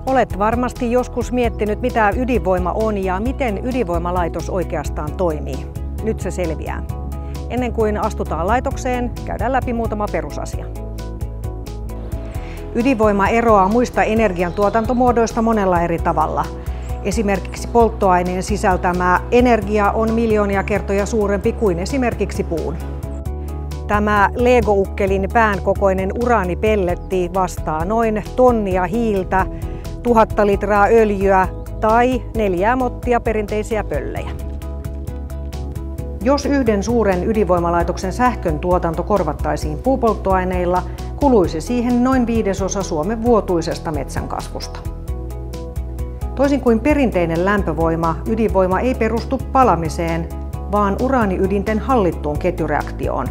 Olet varmasti joskus miettinyt, mitä ydinvoima on ja miten ydinvoimalaitos oikeastaan toimii. Nyt se selviää. Ennen kuin astutaan laitokseen, käydään läpi muutama perusasia. Ydinvoima eroaa muista energiantuotantomuodoista monella eri tavalla. Esimerkiksi polttoaineen sisältämä energia on miljoonia kertoja suurempi kuin esimerkiksi puun. Tämä Lego-ukkelin pään kokoinen uraanipelletti vastaa noin tonnia hiiltä, 1000 litraa öljyä tai 4 mottia perinteisiä pöllejä. Jos yhden suuren ydinvoimalaitoksen sähkön tuotanto korvattaisiin puupolttoaineilla, kuluisi siihen noin 1/5 Suomen vuotuisesta metsänkasvusta. Toisin kuin perinteinen lämpövoima, ydinvoima ei perustu palamiseen, vaan uraaniydinten hallittuun ketjureaktioon.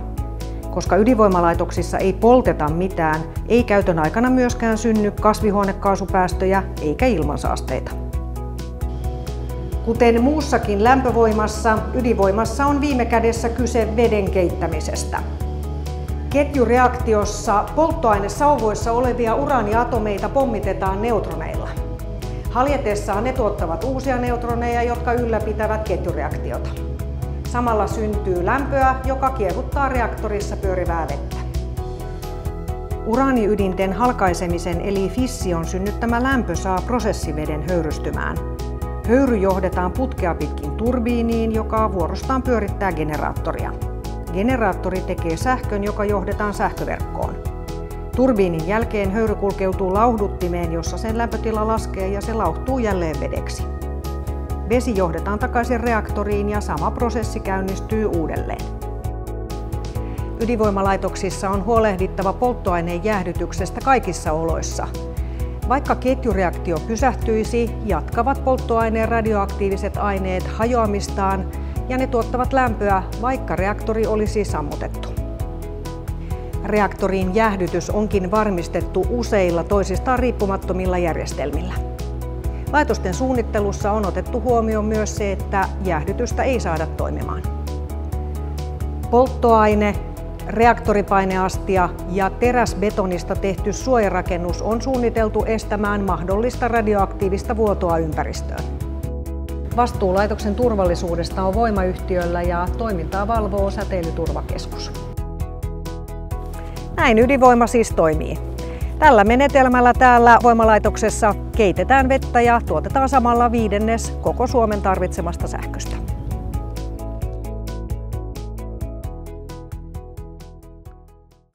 Koska ydinvoimalaitoksissa ei polteta mitään, ei käytön aikana myöskään synny kasvihuonekaasupäästöjä eikä ilmansaasteita. Kuten muussakin lämpövoimassa, ydinvoimassa on viime kädessä kyse veden keittämisestä. Ketjureaktiossa polttoainesauvoissa olevia uraaniatomeita pommitetaan neutroneilla. Haljetessaan ne tuottavat uusia neutroneja, jotka ylläpitävät ketjureaktiota. Samalla syntyy lämpöä, joka kiehuttaa reaktorissa pyörivää vettä. Uraaniydinten halkaisemisen eli fission synnyttämä lämpö saa prosessiveden höyrystymään. Höyry johdetaan putkea pitkin turbiiniin, joka vuorostaan pyörittää generaattoria. Generaattori tekee sähkön, joka johdetaan sähköverkkoon. Turbiinin jälkeen höyry kulkeutuu lauhduttimeen, jossa sen lämpötila laskee ja se lauhtuu jälleen vedeksi. Vesi johdetaan takaisin reaktoriin ja sama prosessi käynnistyy uudelleen. Ydinvoimalaitoksissa on huolehdittava polttoaineen jäähdytyksestä kaikissa oloissa. Vaikka ketjureaktio pysähtyisi, jatkavat polttoaineen radioaktiiviset aineet hajoamistaan ja ne tuottavat lämpöä, vaikka reaktori olisi sammutettu. Reaktorin jäähdytys onkin varmistettu useilla toisistaan riippumattomilla järjestelmillä. Laitosten suunnittelussa on otettu huomioon myös se, että jäähdytystä ei saada toimimaan. Polttoaine, reaktoripaineastia ja teräsbetonista tehty suojarakennus on suunniteltu estämään mahdollista radioaktiivista vuotoa ympäristöön. Vastuu laitoksen turvallisuudesta on voimayhtiöllä ja toimintaa valvoo Säteilyturvakeskus. Näin ydinvoima siis toimii. Tällä menetelmällä täällä voimalaitoksessa keitetään vettä ja tuotetaan samalla 1/5 koko Suomen tarvitsemasta sähköstä.